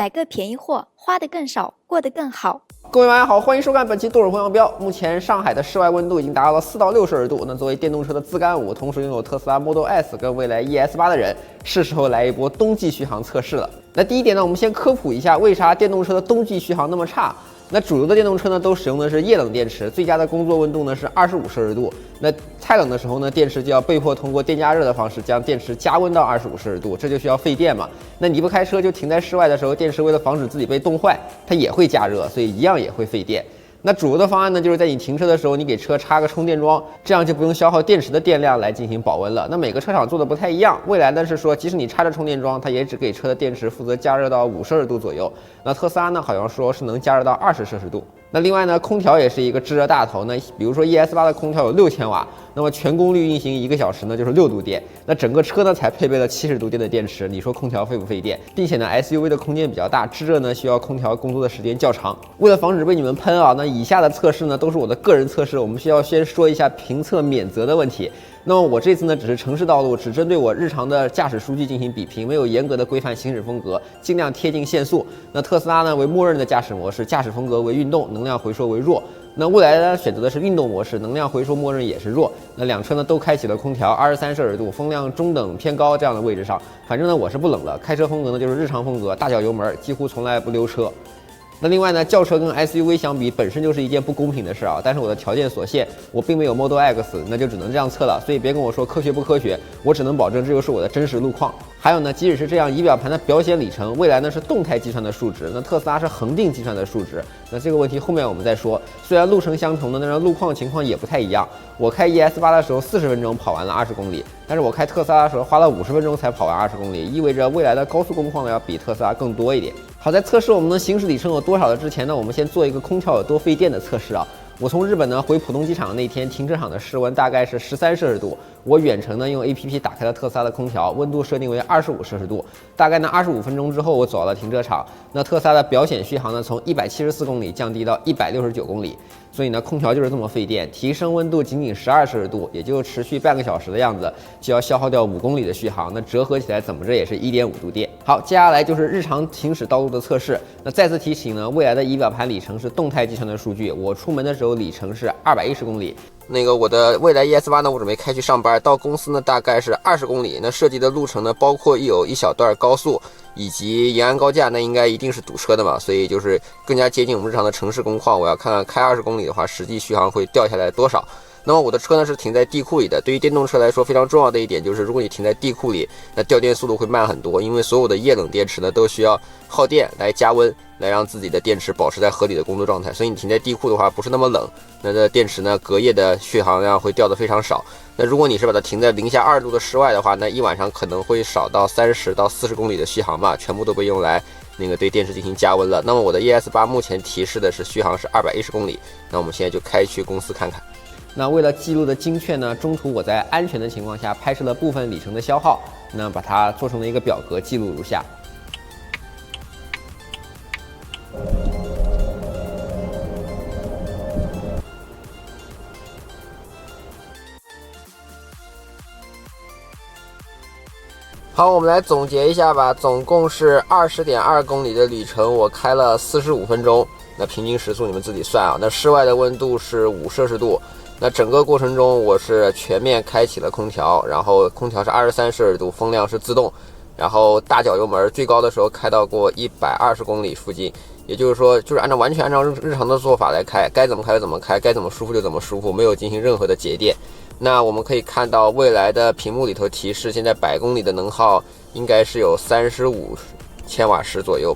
来个便宜货，花的更少，过得更好。各位网友好，欢迎收看本期多手风向标。目前上海的室外温度已经达到了4到6摄氏度。那作为电动车的自干五，同时拥有特斯拉 Model S 跟蔚来 ES8的人，是时候来一波冬季续航测试了。那第一点呢，我们先科普一下为啥电动车的冬季续航那么差。那主流的电动车呢，都使用的是液冷电池，最佳的工作温度呢是25摄氏度。那太冷的时候呢，电池就要被迫通过电加热的方式将电池加温到25摄氏度，这就需要费电嘛。那你不开车就停在室外的时候，电池为了防止自己被冻坏，它也会加热，所以一样也会费电。那主流的方案呢，就是在你停车的时候，你给车插个充电桩，这样就不用消耗电池的电量来进行保温了。那每个车厂做的不太一样，蔚来呢是说，即使你插着充电桩，它也只给车的电池负责加热到5摄氏度左右。那特斯拉呢，好像说是能加热到20摄氏度。那另外呢，空调也是一个炙热大头。那比如说 ES8的空调有6000瓦，那么全功率运行1个小时呢，就是6度电。那整个车呢才配备了70度电的电池，你说空调费不费电？并且呢 ，SUV 的空间比较大，炙热呢需要空调工作的时间较长。为了防止被你们喷啊，那以下的测试呢都是我的个人测试，我们需要先说一下评测免责的问题。那么我这次呢只是城市道路，只针对我日常的驾驶数据进行比评，没有严格的规范行驶风格，尽量贴近限速。那特斯拉呢为默认的驾驶模式，驾驶风格为运动，能量回收为弱。那蔚来呢选择的是运动模式，能量回收默认也是弱。那两车呢都开启了空调，23摄氏度，风量中等偏高这样的位置上。反正呢我是不冷的，开车风格呢就是日常风格，大脚油门，几乎从来不溜车。那另外呢，轿车跟 SUV 相比，本身就是一件不公平的事啊。但是我的条件所限，我并没有 Model X， 那就只能这样测了。所以别跟我说科学不科学，我只能保证这就是我的真实路况。还有呢，即使是这样，仪表盘的表显里程，蔚来呢是动态计算的数值，那特斯拉是恒定计算的数值。那这个问题后面我们再说。虽然路程相同的，但是路况情况也不太一样。我开 ES8的时候40分钟跑完了20公里，但是我开特斯拉的时候花了50分钟才跑完20公里，意味着蔚来的高速工况呢要比特斯拉更多一点。好，在测试我们的行驶里程有多少的之前呢，我们先做一个空调有多费电的测试啊。我从日本呢回浦东机场那天，停车场的室温大概是13摄氏度。我远程呢用 APP 打开了特斯拉的空调，温度设定为25摄氏度。大概呢25分钟之后，我走到了停车场，那特斯拉的表显续航呢从174公里降低到169公里。所以呢，空调就是这么费电，提升温度仅仅12摄氏度，也就持续半个小时的样子，就要消耗掉5公里的续航。那折合起来怎么着也是1.5度电。好，接下来就是日常行驶道路的测试。那再次提醒呢，蔚来的仪表盘里程是动态计算的数据，我出门的时候里程是210公里。那个我的蔚来 ES8 呢，我准备开去上班，到公司呢大概是20公里。那设计的路程呢，包括有一小段高速以及延安高架，那应该一定是堵车的嘛，所以就是更加接近我们日常的城市工况。我要看看开20公里的话，实际续航会掉下来多少。那么我的车呢是停在地库里的。对于电动车来说，非常重要的一点就是，如果你停在地库里，那掉电速度会慢很多，因为所有的液冷电池呢都需要耗电来加温，来让自己的电池保持在合理的工作状态。所以你停在地库的话，不是那么冷，那这电池呢隔夜的续航量会掉得非常少。那如果你是把它停在零下2度的室外的话，那一晚上可能会少到30到40公里的续航吧，全部都被用来对电池进行加温了。那么我的 ES8 目前提示的是续航是210公里，那我们现在就开去公司看看。那为了记录的精确呢，中途我在安全的情况下拍摄了部分里程的消耗，那把它做成了一个表格，记录如下。好，我们来总结一下吧，总共是20.2公里的里程，我开了45分钟。那平均时速你们自己算啊。那室外的温度是5摄氏度。那整个过程中我是全面开启了空调，然后空调是23摄氏度，风量是自动，然后大脚油门，最高的时候开到过120公里附近。也就是说，就是完全按照日常的做法来开，该怎么开就怎么开，该怎么舒服就怎么舒服，没有进行任何的节电。那我们可以看到蔚来的屏幕里头提示，现在100公里的能耗应该是有35千瓦时左右。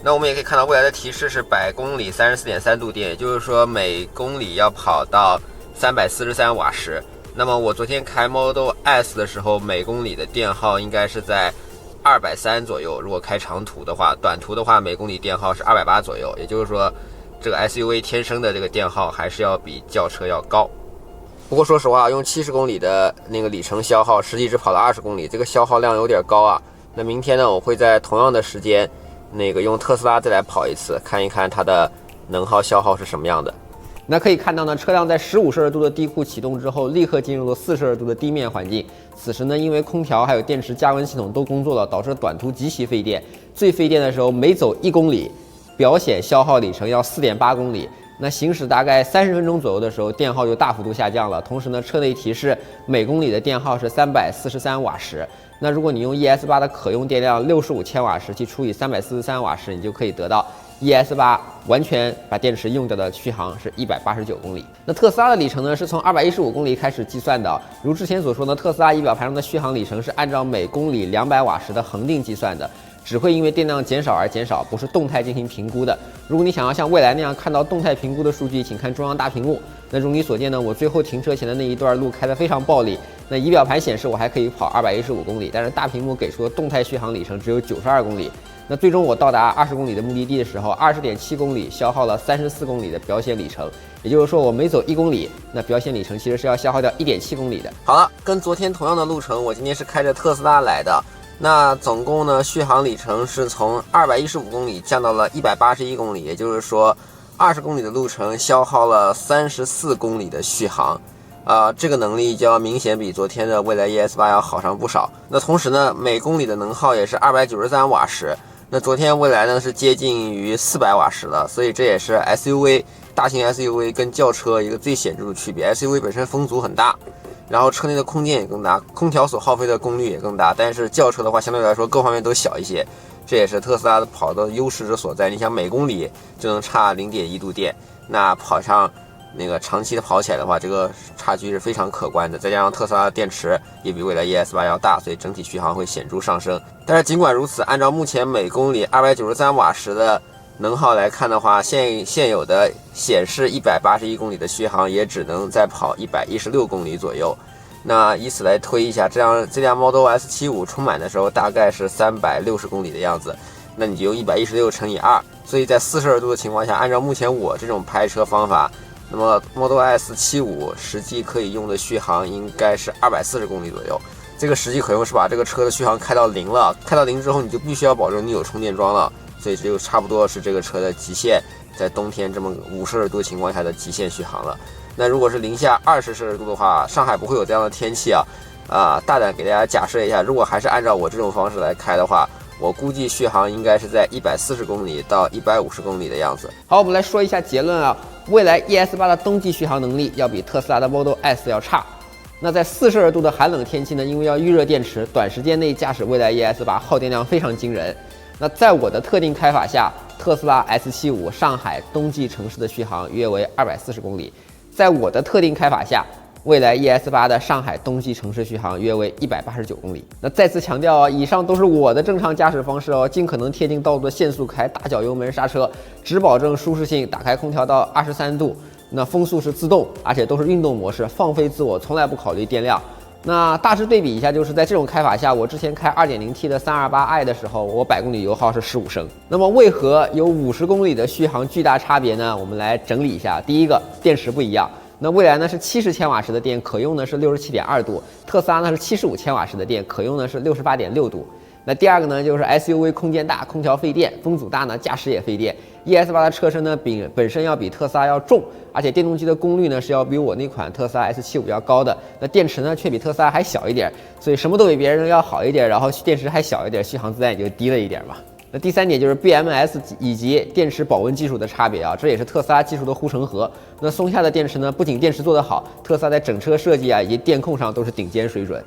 那我们也可以看到蔚来的提示是100公里34.3度电，也就是说每公里要跑到343瓦时。那么我昨天开 Model S 的时候，每公里的电耗应该是在230左右，如果开长途的话，短途的话每公里电耗是280左右，也就是说这个 SUV 天生的这个电耗还是要比轿车要高。不过说实话，用70公里的那个里程消耗，实际只跑了20公里，这个消耗量有点高啊。那明天呢，我会在同样的时间用特斯拉再来跑一次，看一看它的能耗消耗是什么样的。那可以看到呢，车辆在15摄氏度的低库启动之后，立刻进入了4摄氏度的低面环境。此时呢，因为空调还有电池加温系统都工作了，导致短途极其费电。最费电的时候，每走1公里，表显消耗里程要4.8公里。那行驶大概30分钟左右的时候，电耗就大幅度下降了。同时呢，车内提示每公里的电耗是343瓦时。那如果你用 ES8 的可用电量65千瓦时去除以343瓦时，你就可以得到 ES8 完全把电池用掉的续航是189公里。那特斯拉的里程呢，是从215公里开始计算的。如之前所说呢，特斯拉仪表盘上的续航里程是按照每公里200瓦时的恒定计算的。只会因为电量减少而减少，不是动态进行评估的。如果你想要像蔚来那样看到动态评估的数据，请看中央大屏幕。那如你所见呢，我最后停车前的那一段路开得非常暴力。那仪表盘显示我还可以跑215公里，但是大屏幕给出的动态续航里程只有92公里。那最终我到达20公里的目的地的时候，20.7公里消耗了34公里的表显里程。也就是说，我每走1公里，那表显里程其实是要消耗掉1.7公里的。好了，跟昨天同样的路程，我今天是开着特斯拉来的。那总共呢，续航里程是从215公里降到了181公里，也就是说，20公里的路程消耗了34公里的续航，这个能力就要明显比昨天的蔚来 ES8 要好上不少。那同时呢，每公里的能耗也是293瓦时，那昨天蔚来呢是接近于400瓦时了，所以这也是 SUV 大型 SUV 跟轿车一个最显著的区别。SUV 本身风阻很大。然后车内的空间也更大，空调所耗费的功率也更大，但是轿车的话相对来说各方面都小一些，这也是特斯拉的跑的优势之所在。你想每公里就能差0.1度电，那跑上那个长期的跑起来的话，这个差距是非常可观的。再加上特斯拉的电池也比蔚来 ES8 要大，所以整体续航会显著上升。但是尽管如此，按照目前每公里293瓦时的能耗来看的话，现有的显示181公里的续航也只能再跑116公里左右。那以此来推一下，这辆 Model S75 充满的时候大概是360公里的样子，那你就用116乘以2，所以在4摄氏度的情况下，按照目前我这种排车方法，那么 Model S75 实际可以用的续航应该是240公里左右。这个实际可用是把这个车的续航开到0了，开到0之后你就必须要保证你有充电桩了。所以这就差不多是这个车的极限，在冬天这么5摄氏度情况下的极限续航了。那如果是零下20摄氏度的话，上海不会有这样的天气啊！大胆给大家假设一下，如果还是按照我这种方式来开的话，我估计续航应该是在140公里到150公里的样子。好，我们来说一下结论啊，蔚来 ES8 的冬季续航能力要比特斯拉的 Model S 要差。那在4摄氏度的寒冷天气呢，因为要预热电池，短时间内驾驶蔚来 ES8 耗电量非常惊人。那在我的特定开法下，特斯拉 S75 上海冬季城市的续航约为240公里。在我的特定开法下，蔚来 ES8 的上海冬季城市续航约为189公里。那再次强调以上都是我的正常驾驶方式哦，尽可能贴近道路的限速开，大脚油门刹车，只保证舒适性，打开空调到23度，那风速是自动，而且都是运动模式，放飞自我，从来不考虑电量。那大致对比一下，就是在这种开法下，我之前开 2.0T 的328i 的时候，我百公里油耗是15升。那么为何有50公里的续航巨大差别呢？我们来整理一下。第一个，电池不一样。那蔚来呢是70千瓦时的电，可用呢是67.2度；特斯拉呢是75千瓦时的电，可用呢是68.6度。那第二个呢，就是 SUV 空间大，空调费电，风阻大呢，驾驶也费电。ES8 的车身呢，本身要比特斯拉要重，而且电动机的功率呢是要比我那款特斯拉 S75 要高的。那电池呢却比特斯拉还小一点，所以什么都比别人要好一点，然后电池还小一点，续航自然也就低了一点嘛。那第三点就是 BMS 以及电池保温技术的差别啊，这也是特斯拉技术的护城河。那松下的电池呢，不仅电池做得好，特斯拉在整车设计啊以及电控上都是顶尖水准。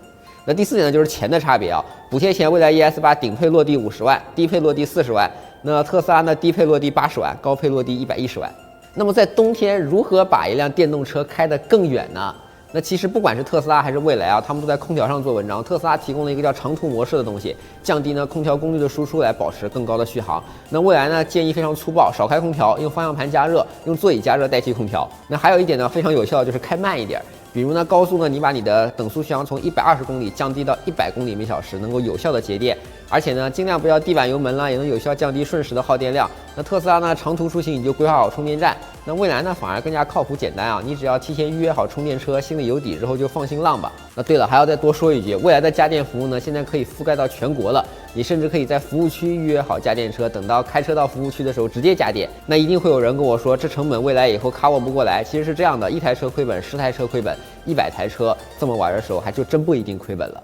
那第四点呢，就是钱的差别啊。补贴前，蔚来 ES8 顶配落地50万，低配落地40万。那特斯拉呢，低配落地80万，高配落地110万。那么在冬天，如何把一辆电动车开得更远呢？那其实不管是特斯拉还是蔚来啊，他们都在空调上做文章。特斯拉提供了一个叫长途模式的东西，降低呢空调功率的输出来保持更高的续航。那蔚来呢建议非常粗暴，少开空调，用方向盘加热，用座椅加热代替空调。那还有一点呢非常有效的就是开慢一点。比如呢，高速呢，你把你的等速续航从120公里降低到100公里每小时，能够有效的节电。而且呢，尽量不要地板油门了，也能有效降低瞬时的耗电量。那特斯拉呢，长途出行你就规划好充电站。那蔚来呢，反而更加靠谱简单啊，你只要提前预约好充电车，心里有底之后就放心浪吧。那对了，还要再多说一句，蔚来的家电服务呢，现在可以覆盖到全国了，你甚至可以在服务区预约好家电车，等到开车到服务区的时候直接加电。那一定会有人跟我说，这成本未来以后cover不过来。其实是这样的，1台车亏本，10台车亏本，100台车这么玩的时候，还就真不一定亏本了。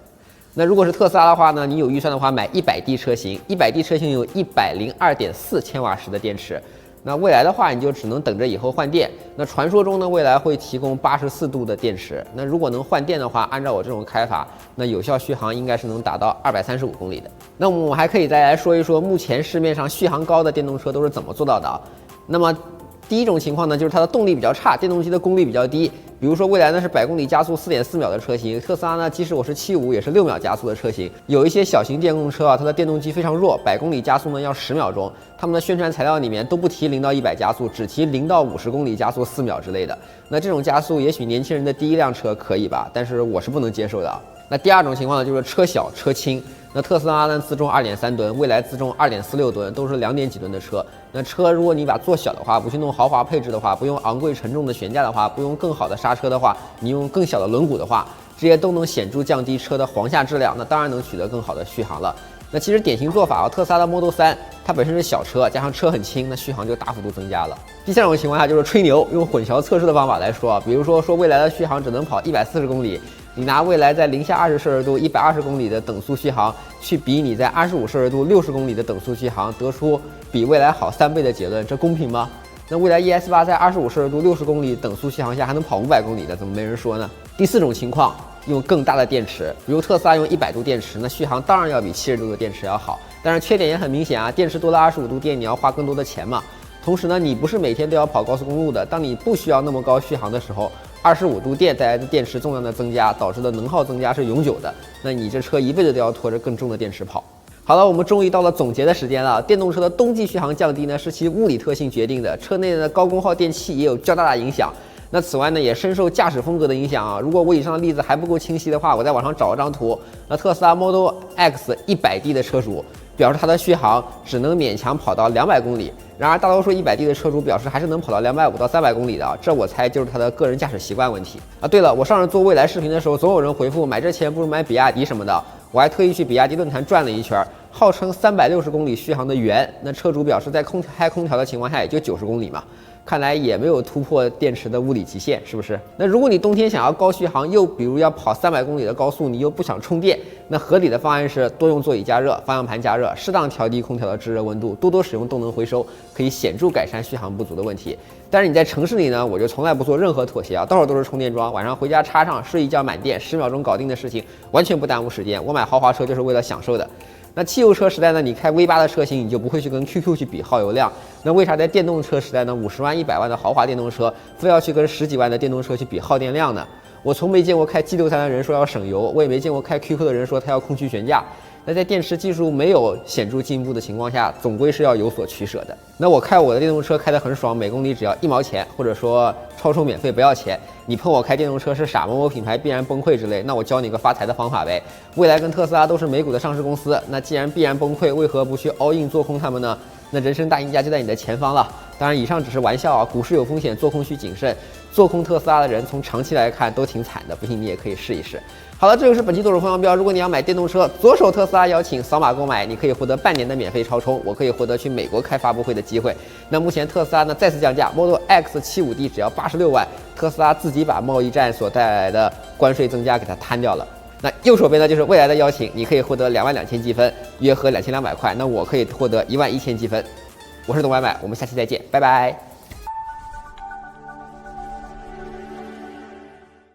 那如果是特斯拉的话呢，你有预算的话，买100D 车型，100D 车型有102.4千瓦时的电池。那蔚来的话，你就只能等着以后换电。那传说中呢，蔚来会提供84度的电池。那如果能换电的话，按照我这种开法，那有效续航应该是能达到235公里的。那我们还可以再来说一说，目前市面上续航高的电动车都是怎么做到的啊？那么第一种情况呢，就是它的动力比较差，电动机的功率比较低。比如说蔚来呢是100公里加速4.4秒的车型，特斯拉呢即使我是75也是6秒加速的车型。有一些小型电动车啊，它的电动机非常弱，100公里加速呢要10秒钟。他们的宣传材料里面都不提0到100加速，只提0到50公里加速4秒之类的。那这种加速也许年轻人的第一辆车可以吧，但是我是不能接受的啊。那第二种情况呢，就是车小车轻。那特斯拉呢自重2.3吨，蔚来自重2.46吨，都是2点几吨的车。那车如果你把做小的话，不去弄豪华配置的话，不用昂贵沉重的悬架的话，不用更好的刹车的话，你用更小的轮毂的话，这些都能显著降低车的簧下质量，那当然能取得更好的续航了。那其实典型做法啊，特斯拉的 Model 3它本身是小车，加上车很轻，那续航就大幅度增加了。第三种情况下就是吹牛，用混淆测试的方法来说啊，比如说蔚来的续航只能跑140公里。你拿蔚来在零下20摄氏度120公里的等速续航去比你在25摄氏度60公里的等速续航，得出比蔚来好3倍的结论，这公平吗？那蔚来 ES8 在25摄氏度60公里等速续航下还能跑500公里的，怎么没人说呢？第四种情况，用更大的电池，比如特斯拉用100度电池，那续航当然要比70度的电池要好，但是缺点也很明显啊，电池多了25度电，你要花更多的钱嘛。同时呢，你不是每天都要跑高速公路的，当你不需要那么高续航的时候，25度电带来的电池重量的增加导致的能耗增加是永久的，那你这车一辈子都要拖着更重的电池跑。好了，我们终于到了总结的时间了。电动车的冬季续航降低呢，是其物理特性决定的，车内的高功耗电器也有较大的影响。那此外呢，也深受驾驶风格的影响啊。如果我以上的例子还不够清晰的话，我在网上找一张图。那特斯拉 Model X 100D 的车主表示，它的续航只能勉强跑到200公里。然而，大多数100D 的车主表示还是能跑到250到300公里的啊。这我猜就是他的个人驾驶习惯问题啊。对了，我上次做蔚来视频的时候，总有人回复买之前不如买比亚迪什么的。我还特意去比亚迪论坛转了一圈，号称360公里续航的元，那车主表示在开空调的情况下也就90公里嘛。看来也没有突破电池的物理极限，是不是？那如果你冬天想要高续航，又比如要跑300公里的高速，你又不想充电，那合理的方案是多用座椅加热、方向盘加热，适当调低空调的制热温度，多多使用动能回收，可以显著改善续航不足的问题。但是你在城市里呢，我就从来不做任何妥协啊，到处都是充电桩，晚上回家插上，睡一觉满电，10秒钟搞定的事情，完全不耽误时间。我买豪华车就是为了享受的。那汽油车时代呢，你开 V8 的车型，你就不会去跟 QQ 去比耗油量。那为啥在电动车时代呢，50万、100万的豪华电动车，非要去跟10几万的电动车去比耗电量呢？我从没见过开 G63的人说要省油，我也没见过开 QQ 的人说他要空区悬架。那在电池技术没有显著进步的情况下，总归是要有所取舍的。那我开我的电动车开得很爽，每公里只要1毛钱，或者说超充免费不要钱。你喷我开电动车是傻，某某品牌必然崩溃之类，那我教你个发财的方法呗。蔚来跟特斯拉都是美股的上市公司，那既然必然崩溃，为何不去 all in 做空他们呢？那人生大赢家就在你的前方了。当然，以上只是玩笑啊，股市有风险，做空需谨慎。做空特斯拉的人从长期来看都挺惨的，不信你也可以试一试。好了，这就是本期多手风向标。如果你要买电动车，左手特斯拉邀请扫码购买，你可以获得半年的免费超充，我可以获得去美国开发布会的机会。那目前特斯拉呢再次降价 ，Model X 75D 只要86万，特斯拉自己把贸易战所带来的关税增加给它摊掉了。那右手边呢就是蔚来的邀请，你可以获得22000积分，约合2200块。那我可以获得11000积分。我是董买买，我们下期再见，拜拜。